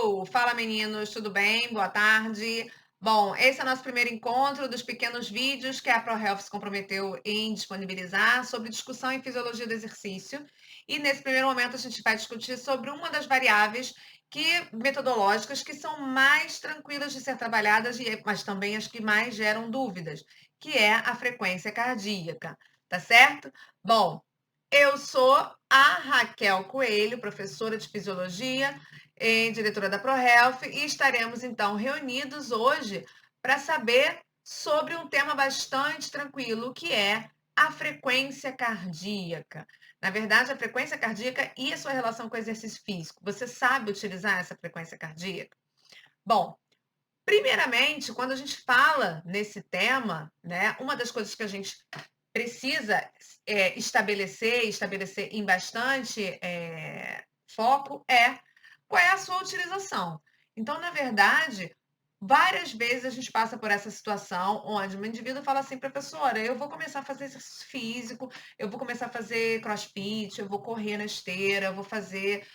Hello! Fala meninos, tudo bem? Boa tarde. Bom, esse é o nosso primeiro encontro dos pequenos vídeos que a ProHealth se comprometeu em disponibilizar sobre discussão em fisiologia do exercício. E nesse primeiro momento a gente vai discutir sobre uma das variáveis metodológicas que são mais tranquilas de ser trabalhadas, mas também as que mais geram dúvidas, que é a frequência cardíaca, tá certo? Bom, eu sou a Raquel Coelho, professora de fisiologia e diretora da ProHealth, e estaremos então reunidos hoje para saber sobre um tema bastante tranquilo, que é a frequência cardíaca. Na verdade, a frequência cardíaca e a sua relação com o exercício físico. Você sabe utilizar essa frequência cardíaca? Bom, primeiramente, quando a gente fala nesse tema, né, uma das coisas que a gente precisa estabelecer em bastante foco qual é a sua utilização. Então, na verdade, várias vezes a gente passa por essa situação onde um indivíduo fala assim, professora, eu vou começar a fazer exercício físico, eu vou começar a fazer crossfit, eu vou correr na esteira, eu vou fazer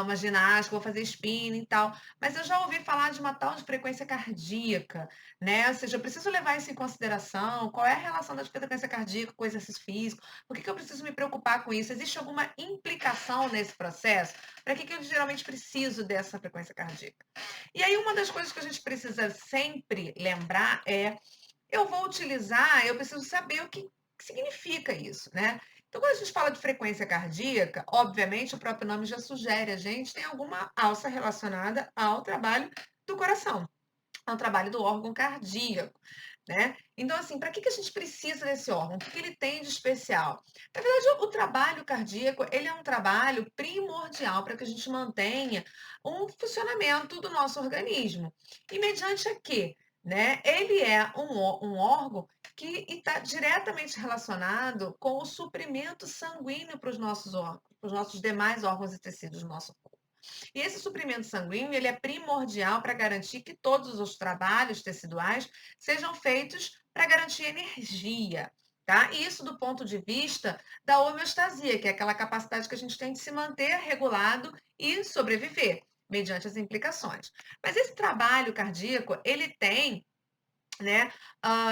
uma ginástica, vou fazer spinning e tal, mas eu já ouvi falar de uma tal de frequência cardíaca, né? Ou seja, eu preciso levar isso em consideração, qual é a relação da frequência cardíaca com o exercício físico, por que eu preciso me preocupar com isso? Existe alguma implicação nesse processo? Para que eu geralmente preciso dessa frequência cardíaca? E aí, uma das coisas que a gente precisa sempre lembrar eu preciso saber o que significa isso, né? Então, quando a gente fala de frequência cardíaca, obviamente o próprio nome já sugere, a gente tem alguma alça relacionada ao trabalho do coração, ao trabalho do órgão cardíaco, né? Então, assim, para que a gente precisa desse órgão? O que ele tem de especial? Na verdade, o trabalho cardíaco, ele é um trabalho primordial para que a gente mantenha um funcionamento do nosso organismo. E mediante a quê? Né? Ele é um órgão que está diretamente relacionado com o suprimento sanguíneo para os nossos órgãos, para os nossos demais órgãos e tecidos do nosso corpo. E esse suprimento sanguíneo, ele é primordial para garantir que todos os trabalhos teciduais sejam feitos para garantir energia, tá? E isso do ponto de vista da homeostasia, que é aquela capacidade que a gente tem de se manter regulado e sobreviver, mediante as implicações. Mas esse trabalho cardíaco, ele tem, né,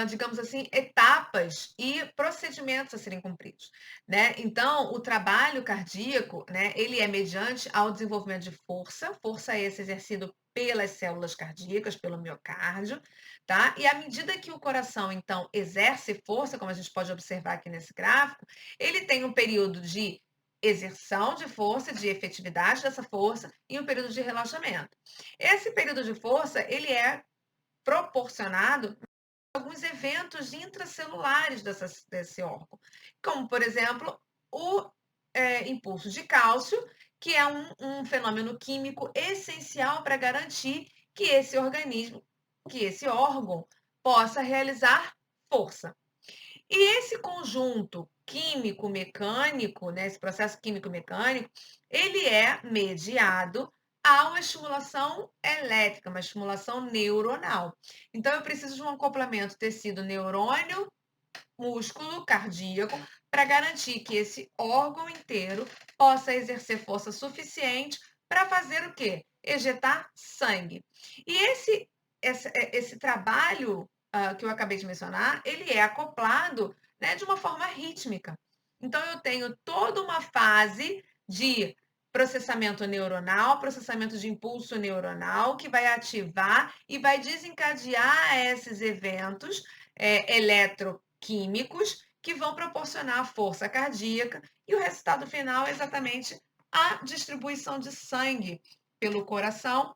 digamos assim, etapas e procedimentos a serem cumpridos, né? Então, o trabalho cardíaco, né, ele é mediante ao desenvolvimento de força, força esse exercido pelas células cardíacas, pelo miocárdio, tá? E à medida que o coração, então, exerce força, como a gente pode observar aqui nesse gráfico, ele tem um período de exerção de força, de efetividade dessa força, e um período de relaxamento. Esse período de força, ele é proporcionado alguns eventos intracelulares desse órgão, como, por exemplo, o impulso de cálcio, que é um fenômeno químico essencial para garantir que esse organismo, que esse órgão, possa realizar força. E esse conjunto químico-mecânico, né, esse processo químico-mecânico, ele é mediado a uma estimulação elétrica, uma estimulação neuronal. Então, eu preciso de um acoplamento tecido-neurônio, músculo, cardíaco, para garantir que esse órgão inteiro possa exercer força suficiente para fazer o quê? Ejetar sangue. E esse trabalho que eu acabei de mencionar, ele é acoplado, né, de uma forma rítmica. Então, eu tenho toda uma fase de processamento neuronal, processamento de impulso neuronal, que vai ativar e vai desencadear esses eventos eletroquímicos que vão proporcionar a força cardíaca, e o resultado final é exatamente a distribuição de sangue pelo coração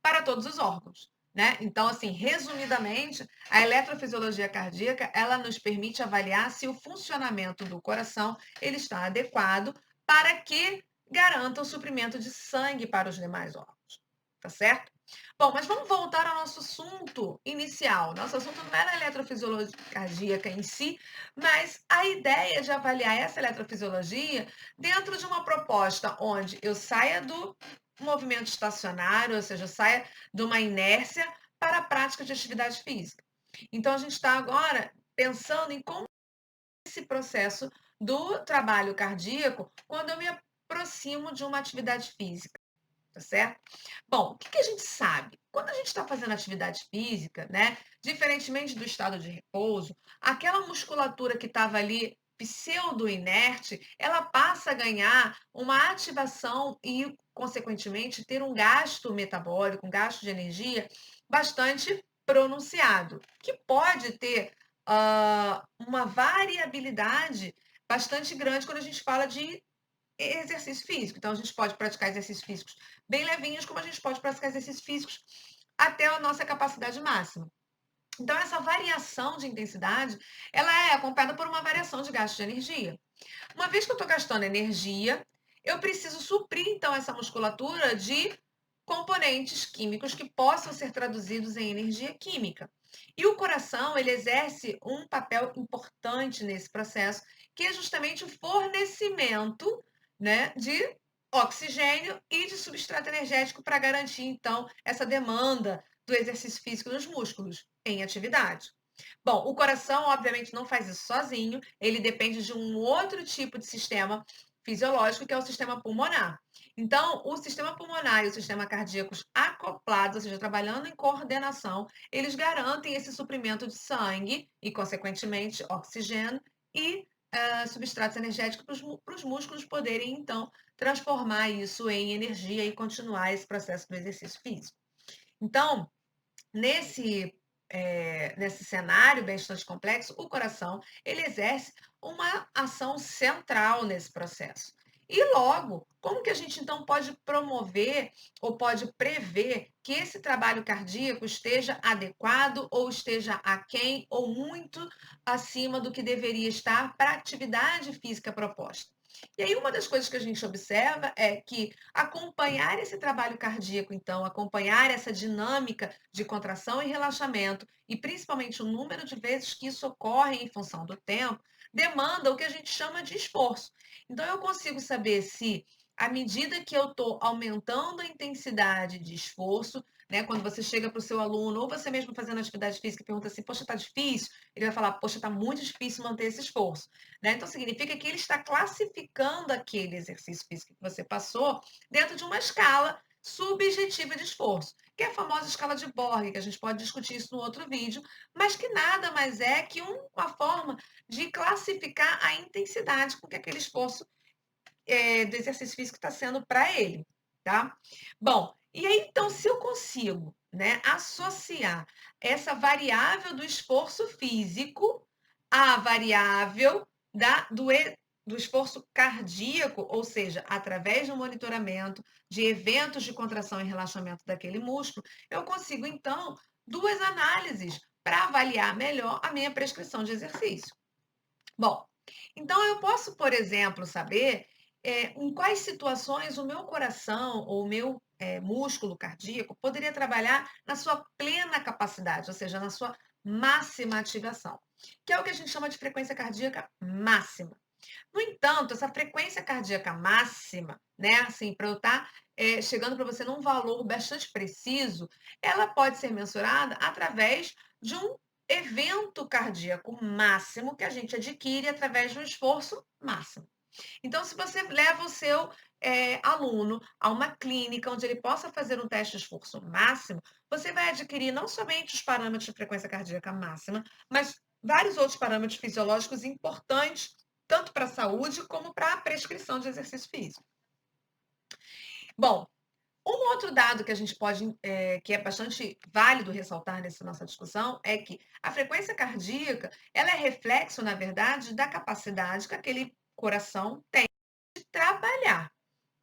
para todos os órgãos, né? Então, assim, resumidamente, a eletrofisiologia cardíaca, ela nos permite avaliar se o funcionamento do coração ele está adequado para que garanta o suprimento de sangue para os demais órgãos, tá certo? Bom, mas vamos voltar ao nosso assunto inicial. Nosso assunto não era a eletrofisiologia cardíaca em si, mas a ideia de avaliar essa eletrofisiologia dentro de uma proposta onde eu saia do movimento estacionário, ou seja, saia de uma inércia para a prática de atividade física. Então, a gente está agora pensando em como esse processo do trabalho cardíaco quando eu me aproximo de uma atividade física. tá certo? Bom, o que que a gente sabe? Quando a gente está fazendo atividade física, né, diferentemente do estado de repouso, aquela musculatura que estava ali pseudo-inerte, ela passa a ganhar uma ativação e, consequentemente, ter um gasto metabólico, um gasto de energia bastante pronunciado, que pode ter uma variabilidade bastante grande quando a gente fala de exercício físico. Então, a gente pode praticar exercícios físicos bem levinhos, como a gente pode praticar exercícios físicos até a nossa capacidade máxima. Então, essa variação de intensidade, ela é acompanhada por uma variação de gasto de energia. Uma vez que eu estou gastando energia, eu preciso suprir, então, essa musculatura de componentes químicos que possam ser traduzidos em energia química. E o coração, ele exerce um papel importante nesse processo, que é justamente o fornecimento, né, de oxigênio e de substrato energético para garantir, então, essa demanda do exercício físico nos músculos em atividade. Bom, o coração, obviamente, não faz isso sozinho, ele depende de um outro tipo de sistema fisiológico, que é o sistema pulmonar. Então, o sistema pulmonar e o sistema cardíaco acoplados, ou seja, trabalhando em coordenação, eles garantem esse suprimento de sangue e, consequentemente, oxigênio e substratos energéticos para os músculos poderem, então, transformar isso em energia e continuar esse processo do exercício físico. Então, nesse cenário bastante complexo, o coração ele exerce uma ação central nesse processo. E logo, como que a gente então pode promover ou pode prever que esse trabalho cardíaco esteja adequado ou esteja aquém ou muito acima do que deveria estar para a atividade física proposta? E aí, uma das coisas que a gente observa é que acompanhar esse trabalho cardíaco, então, acompanhar essa dinâmica de contração e relaxamento, e principalmente o número de vezes que isso ocorre em função do tempo, demanda o que a gente chama de esforço. Então, eu consigo saber se, à medida que eu estou aumentando a intensidade de esforço, né, quando você chega para o seu aluno, ou você mesmo fazendo atividade física e pergunta assim, poxa, está difícil? Ele vai falar, poxa, está muito difícil manter esse esforço. Né? Então, significa que ele está classificando aquele exercício físico que você passou dentro de uma escala subjetiva de esforço, que é a famosa escala de Borg, que a gente pode discutir isso no outro vídeo, mas que nada mais é que uma forma de classificar a intensidade com que aquele esforço do exercício físico está sendo para ele, tá? Bom, e aí então, se eu consigo, né, associar essa variável do esforço físico à variável do esforço cardíaco, ou seja, através do monitoramento de eventos de contração e relaxamento daquele músculo, eu consigo então duas análises para avaliar melhor a minha prescrição de exercício. Bom, então eu posso, por exemplo, saber em quais situações o meu coração ou o meu músculo cardíaco poderia trabalhar na sua plena capacidade, ou seja, na sua máxima ativação, que é o que a gente chama de frequência cardíaca máxima. No entanto, essa frequência cardíaca máxima, né, assim, para eu estar chegando para você num valor bastante preciso, ela pode ser mensurada através de um evento cardíaco máximo que a gente adquire através do esforço máximo. Então, se você leva o seu aluno a uma clínica onde ele possa fazer um teste de esforço máximo, você vai adquirir não somente os parâmetros de frequência cardíaca máxima, mas vários outros parâmetros fisiológicos importantes, tanto para a saúde como para a prescrição de exercício físico. Bom, um outro dado que a gente pode, que é bastante válido ressaltar nessa nossa discussão, é que a frequência cardíaca, ela é reflexo, na verdade, da capacidade que aquele coração tem de trabalhar,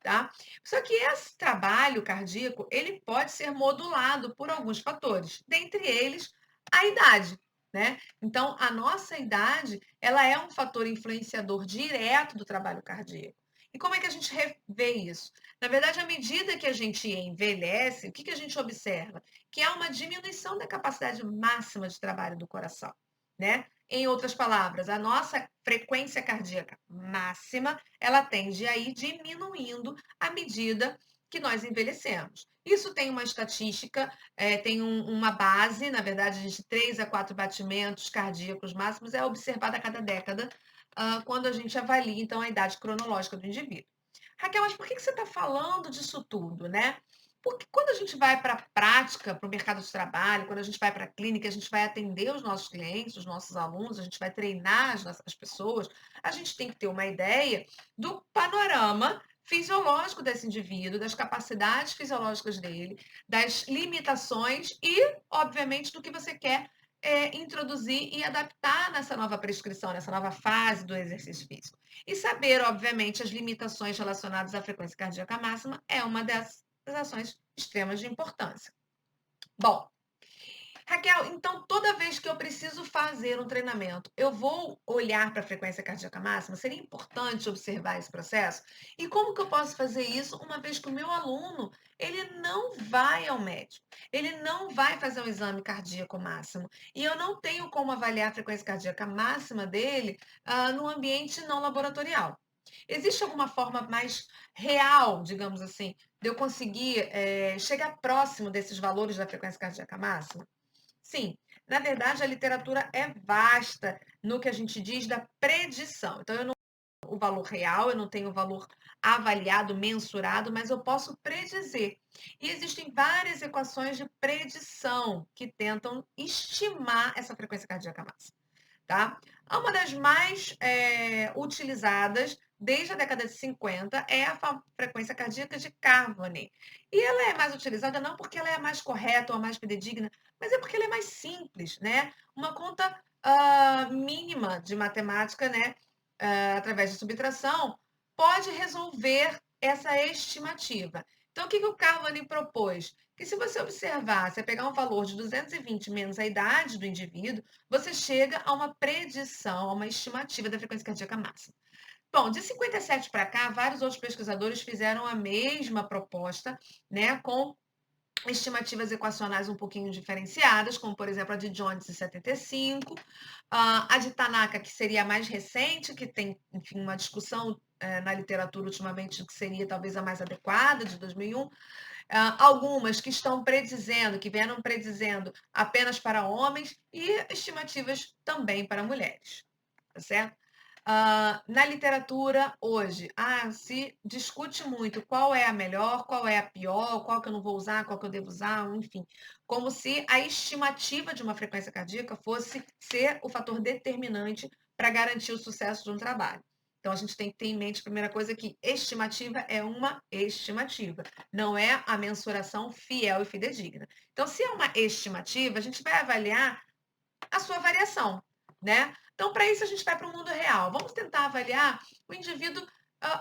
tá? Só que esse trabalho cardíaco, ele pode ser modulado por alguns fatores, dentre eles a idade, né? Então, a nossa idade, ela é um fator influenciador direto do trabalho cardíaco. E como é que a gente vê isso? Na verdade, à medida que a gente envelhece, o que que a gente observa? Que há uma diminuição da capacidade máxima de trabalho do coração, né? Em outras palavras, a nossa frequência cardíaca máxima, ela tende a ir diminuindo à medida que nós envelhecemos. Isso tem uma estatística, tem uma base, na verdade, de 3 a 4 batimentos cardíacos máximos é observada a cada década, quando a gente avalia, então, a idade cronológica do indivíduo. Raquel, mas por que você está falando disso tudo, né? Porque quando a gente vai para a prática, para o mercado de trabalho, quando a gente vai para a clínica, a gente vai atender os nossos clientes, os nossos alunos, a gente vai treinar as pessoas, a gente tem que ter uma ideia do panorama fisiológico desse indivíduo, das capacidades fisiológicas dele, das limitações e, obviamente, do que você quer introduzir e adaptar nessa nova prescrição, nessa nova fase do exercício físico. E saber, obviamente, as limitações relacionadas à frequência cardíaca máxima é uma dessas ações extremas de importância. Bom, Raquel, então toda vez que eu preciso fazer um treinamento, eu vou olhar para a frequência cardíaca máxima? Seria importante observar esse processo? E como que eu posso fazer isso uma vez que o meu aluno, ele não vai ao médico, ele não vai fazer um exame cardíaco máximo, e eu não tenho como avaliar a frequência cardíaca máxima dele no ambiente não laboratorial. Existe alguma forma mais real, digamos assim, de eu conseguir chegar próximo desses valores da frequência cardíaca máxima? Sim, na verdade a literatura é vasta no que a gente diz da predição. Então, eu não tenho o valor real, eu não tenho o valor avaliado, mensurado, mas eu posso predizer. E existem várias equações de predição que tentam estimar essa frequência cardíaca máxima, tá? Uma das mais utilizadas desde a década de 50 é a frequência cardíaca de Carnot. E ela é mais utilizada não porque ela é a mais correta ou a mais fidedigna, mas é porque ela é mais simples, né? Uma conta mínima de matemática, né? Através de subtração, pode resolver essa estimativa. Então, o que o Carnot propôs? Que se você observar, você pegar um valor de 220 menos a idade do indivíduo, você chega a uma predição, a uma estimativa da frequência cardíaca máxima. Bom, de 57 para cá, vários outros pesquisadores fizeram a mesma proposta, né, com estimativas equacionais um pouquinho diferenciadas, como por exemplo a de Jones em 75, a de Tanaka, que seria a mais recente, que tem, enfim, uma discussão na literatura ultimamente que seria talvez a mais adequada, de 2001, algumas que estão predizendo, que vieram predizendo apenas para homens e estimativas também para mulheres, tá certo? Na literatura hoje, se discute muito qual é a melhor, qual é a pior, qual que eu não vou usar, qual que eu devo usar, enfim, como se a estimativa de uma frequência cardíaca fosse ser o fator determinante para garantir o sucesso de um trabalho. Então, a gente tem que ter em mente, a primeira coisa, que estimativa é uma estimativa, não é a mensuração fiel e fidedigna. Então, se é uma estimativa, a gente vai avaliar a sua variação, né? Então, para isso, a gente vai para o mundo real. Vamos tentar avaliar o indivíduo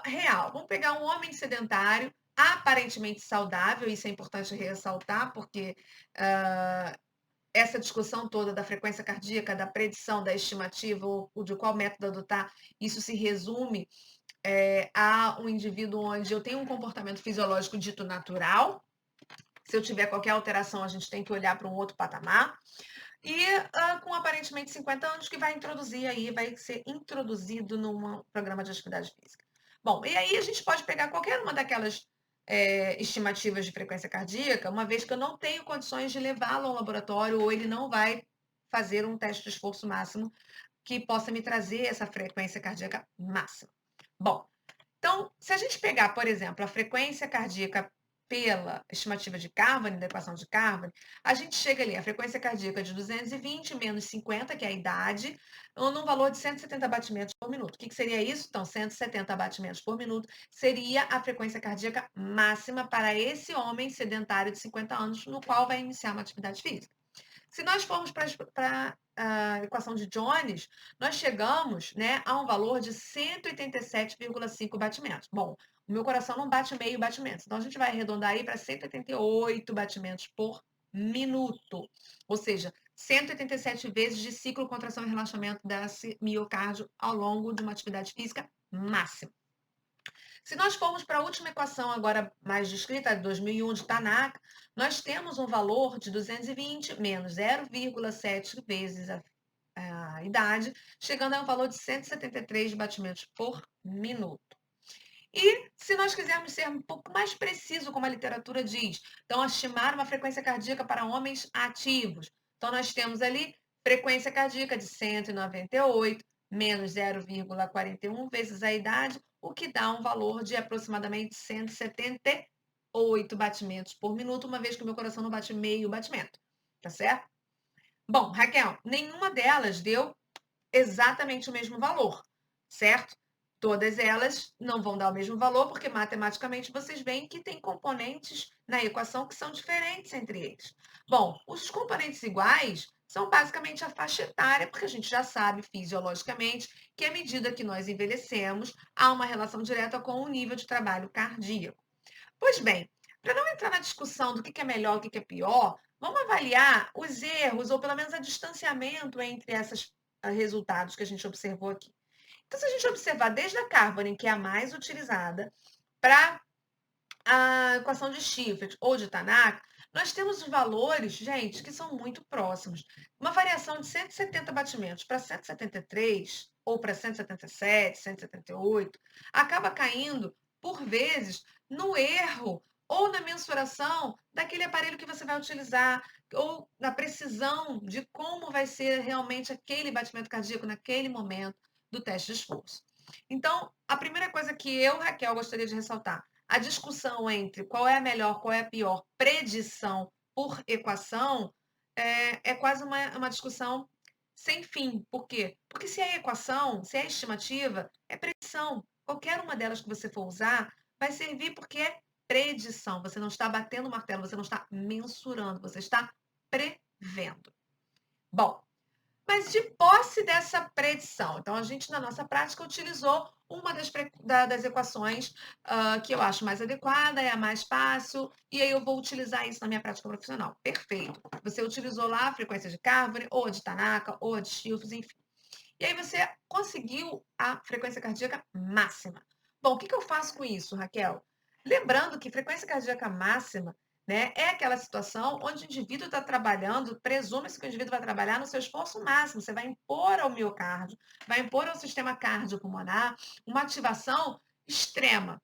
real. Vamos pegar um homem sedentário, aparentemente saudável, isso é importante ressaltar, porque essa discussão toda da frequência cardíaca, da predição, da estimativa, ou de qual método adotar, isso se resume a um indivíduo onde eu tenho um comportamento fisiológico dito natural. Se eu tiver qualquer alteração, a gente tem que olhar para um outro patamar. E com aparentemente 50 anos, que vai introduzir aí, vai ser introduzido num programa de atividade física. Bom, e aí a gente pode pegar qualquer uma daquelas estimativas de frequência cardíaca, uma vez que eu não tenho condições de levá-lo ao laboratório, ou ele não vai fazer um teste de esforço máximo que possa me trazer essa frequência cardíaca máxima. Bom, então, se a gente pegar, por exemplo, a frequência cardíaca pela estimativa de Carnot, da equação de Carnot, a gente chega ali, a frequência cardíaca de 220 menos 50, que é a idade, num valor de 170 batimentos por minuto. O que seria isso? Então, 170 batimentos por minuto seria a frequência cardíaca máxima para esse homem sedentário de 50 anos, no qual vai iniciar uma atividade física. Se nós formos para a equação de Jones, nós chegamos, né, a um valor de 187,5 batimentos. Bom, o meu coração não bate meio batimento, então a gente vai arredondar aí para 188 batimentos por minuto. Ou seja, 187 vezes de ciclo, contração e relaxamento desse miocárdio ao longo de uma atividade física máxima. Se nós formos para a última equação agora mais descrita, de 2001, de Tanaka, nós temos um valor de 220 menos 0,7 vezes a idade, chegando a um valor de 173 batimentos por minuto. E se nós quisermos ser um pouco mais preciso, como a literatura diz, então estimar uma frequência cardíaca para homens ativos. Então nós temos ali frequência cardíaca de 198 menos 0,41 vezes a idade, o que dá um valor de aproximadamente 178 batimentos por minuto, uma vez que o meu coração não bate meio batimento, tá certo? Bom, Raquel, nenhuma delas deu exatamente o mesmo valor, certo? Todas elas não vão dar o mesmo valor, porque matematicamente vocês veem que tem componentes na equação que são diferentes entre eles. Bom, os componentes iguais são basicamente a faixa etária, porque a gente já sabe fisiologicamente que à medida que nós envelhecemos, há uma relação direta com o nível de trabalho cardíaco. Pois bem, para não entrar na discussão do que é melhor, o que é pior, vamos avaliar os erros, ou pelo menos o distanciamento entre esses resultados que a gente observou aqui. Então, se a gente observar desde a Carbonate, que é a mais utilizada, para a equação de Shiflet ou de Tanaka, nós temos valores, gente, que são muito próximos. Uma variação de 170 batimentos para 173, ou para 177, 178, acaba caindo, por vezes, no erro ou na mensuração daquele aparelho que você vai utilizar, ou na precisão de como vai ser realmente aquele batimento cardíaco naquele momento do teste de esforço. Então, a primeira coisa que eu, Raquel, gostaria de ressaltar, a discussão entre qual é a melhor, qual é a pior predição por equação é quase uma discussão sem fim. Por quê? Porque se é equação, se é estimativa, é predição. Qualquer uma delas que você for usar vai servir porque é predição. Você não está batendo o martelo, você não está mensurando, você está prevendo. Bom, mas de posse dessa predição, então a gente na nossa prática utilizou uma das equações que eu acho mais adequada, é a mais fácil, e aí eu vou utilizar isso na minha prática profissional. Perfeito. Você utilizou lá a frequência de Carvere, ou a de Tanaka, ou a de Schilfers, enfim. E aí você conseguiu a frequência cardíaca máxima. Bom, o que eu faço com isso, Raquel? Lembrando que frequência cardíaca máxima, né, é aquela situação onde o indivíduo está trabalhando, presume-se que o indivíduo vai trabalhar no seu esforço máximo, você vai impor ao miocárdio, vai impor ao sistema cardiopulmonar uma ativação extrema.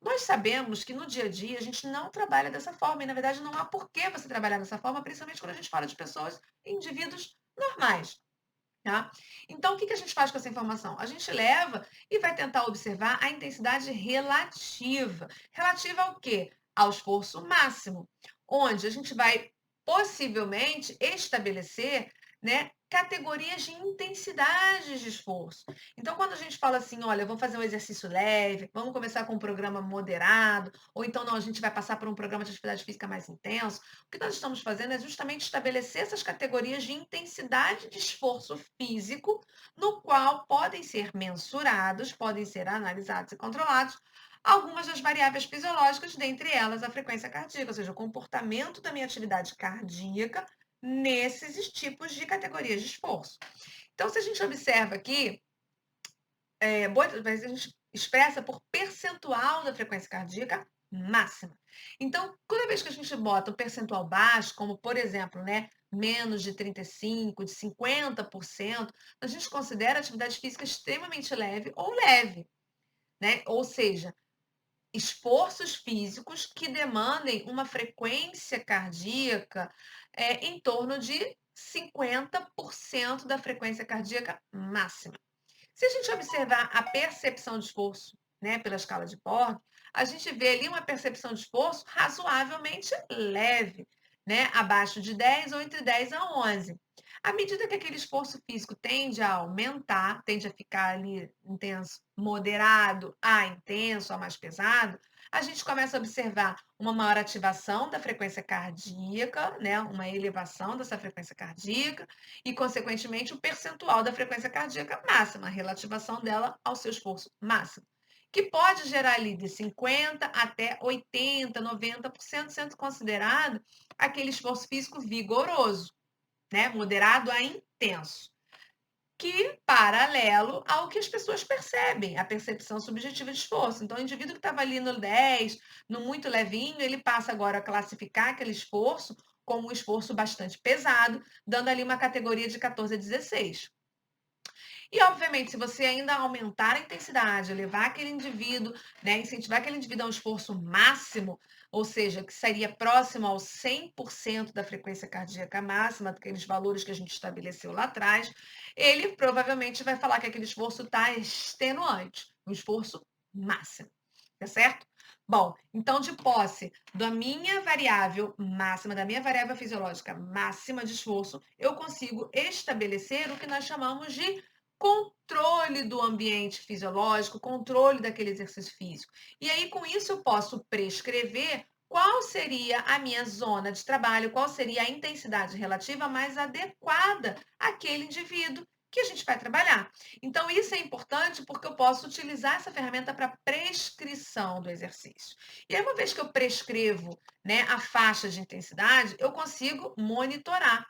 Nós sabemos que no dia a dia a gente não trabalha dessa forma, e na verdade não há por que você trabalhar dessa forma, principalmente quando a gente fala de pessoas, indivíduos normais. Tá? Então, o que a gente faz com essa informação? A gente leva e vai tentar observar a intensidade relativa. Relativa ao quê? Ao esforço máximo, onde a gente vai possivelmente estabelecer, né, categorias de intensidade de esforço. Então, quando a gente fala assim, olha, vamos fazer um exercício leve, vamos começar com um programa moderado, ou então não, a gente vai passar por um programa de atividade física mais intenso, o que nós estamos fazendo é justamente estabelecer essas categorias de intensidade de esforço físico, no qual podem ser mensurados, podem ser analisados e controlados algumas das variáveis fisiológicas, dentre elas a frequência cardíaca, ou seja, o comportamento da minha atividade cardíaca nesses tipos de categorias de esforço. Então, se a gente observa aqui, muitas vezes a gente expressa por percentual da frequência cardíaca máxima. Então, toda vez que a gente bota um percentual baixo, como por exemplo, né, menos de 35, de 50%, a gente considera a atividade física extremamente leve ou leve, né? Ou seja, esforços físicos que demandem uma frequência cardíaca em torno de 50% da frequência cardíaca máxima. Se a gente observar a percepção de esforço, né, pela escala de Borg, a gente vê ali uma percepção de esforço razoavelmente leve, né, abaixo de 10 ou entre 10 a 11. À medida que aquele esforço físico tende a aumentar, tende a ficar ali intenso, moderado a intenso, a mais pesado, a gente começa a observar uma maior ativação da frequência cardíaca, né, uma elevação dessa frequência cardíaca, e, consequentemente, o percentual da frequência cardíaca máxima, a relativação dela ao seu esforço máximo, que pode gerar ali de 50% até 80%, 90%, sendo considerado aquele esforço físico vigoroso, né? Moderado a intenso, que paralelo ao que as pessoas percebem, a percepção subjetiva de esforço. Então, o indivíduo que estava ali no 10, no muito levinho, ele passa agora a classificar aquele esforço como um esforço bastante pesado, dando ali uma categoria de 14 a 16. E, obviamente, se você ainda aumentar a intensidade, levar aquele indivíduo, né, incentivar aquele indivíduo a um esforço máximo, ou seja, que seria próximo ao 100% da frequência cardíaca máxima, daqueles valores que a gente estabeleceu lá atrás, ele provavelmente vai falar que aquele esforço está extenuante, um esforço máxima, tá certo? Bom, então de posse da minha variável máxima, da minha variável fisiológica máxima de esforço, eu consigo estabelecer o que nós chamamos de controle do ambiente fisiológico, controle daquele exercício físico. E aí, com isso, eu posso prescrever qual seria a minha zona de trabalho, qual seria a intensidade relativa mais adequada àquele indivíduo que a gente vai trabalhar. Então, isso é importante porque eu posso utilizar essa ferramenta para prescrição do exercício. E aí, uma vez que eu prescrevo, né, a faixa de intensidade, eu consigo monitorar.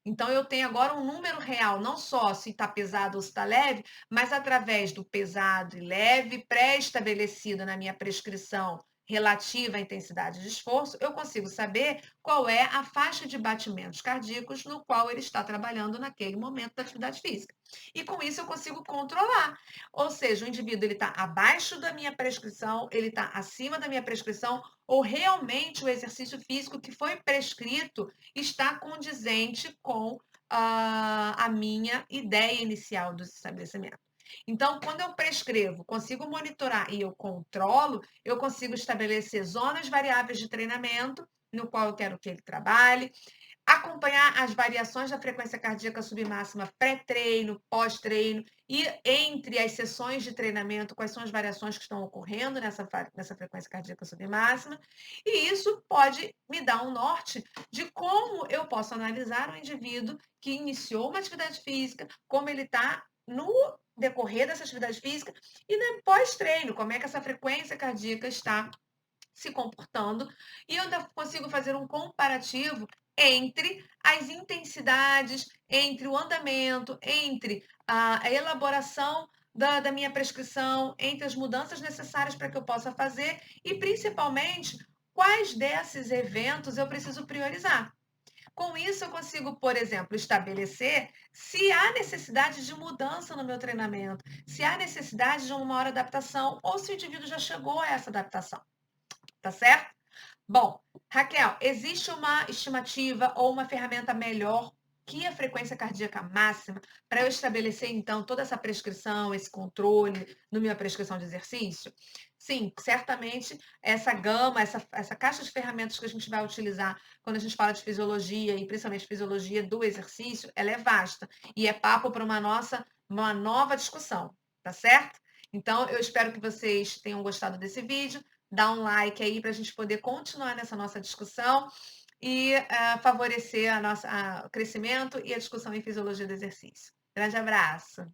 Então, eu tenho agora um número real, não só se está pesado ou se está leve, mas através do pesado e leve, pré-estabelecido na minha prescrição relativa à intensidade de esforço, eu consigo saber qual é a faixa de batimentos cardíacos no qual ele está trabalhando naquele momento da atividade física. E com isso eu consigo controlar. Ou seja, o indivíduo ele está abaixo da minha prescrição, ele está acima da minha prescrição, ou realmente o exercício físico que foi prescrito está condizente com a minha ideia inicial do estabelecimento. Então, quando eu prescrevo, consigo monitorar e eu controlo, eu consigo estabelecer zonas variáveis de treinamento, no qual eu quero que ele trabalhe, acompanhar as variações da frequência cardíaca submáxima pré-treino, pós-treino e entre as sessões de treinamento, quais são as variações que estão ocorrendo nessa frequência cardíaca submáxima. E isso pode me dar um norte de como eu posso analisar o indivíduo que iniciou uma atividade física, como ele está no decorrer dessa atividade física e no pós-treino, como é que essa frequência cardíaca está se comportando, e eu ainda consigo fazer um comparativo entre as intensidades, entre o andamento, entre a elaboração da minha prescrição, entre as mudanças necessárias para que eu possa fazer e, principalmente, quais desses eventos eu preciso priorizar. Com isso, eu consigo, por exemplo, estabelecer se há necessidade de mudança no meu treinamento, se há necessidade de uma maior adaptação ou se o indivíduo já chegou a essa adaptação, tá certo? Bom, Raquel, existe uma estimativa ou uma ferramenta melhor que a frequência cardíaca máxima para eu estabelecer, então, toda essa prescrição, esse controle na minha prescrição de exercício? Sim, certamente essa gama, essa caixa de ferramentas que a gente vai utilizar quando a gente fala de fisiologia e principalmente fisiologia do exercício, ela é vasta e é papo para uma nova discussão, tá certo? Então, eu espero que vocês tenham gostado desse vídeo. Dá um like aí para a gente poder continuar nessa nossa discussão e favorecer o crescimento e a discussão em fisiologia do exercício. Grande abraço!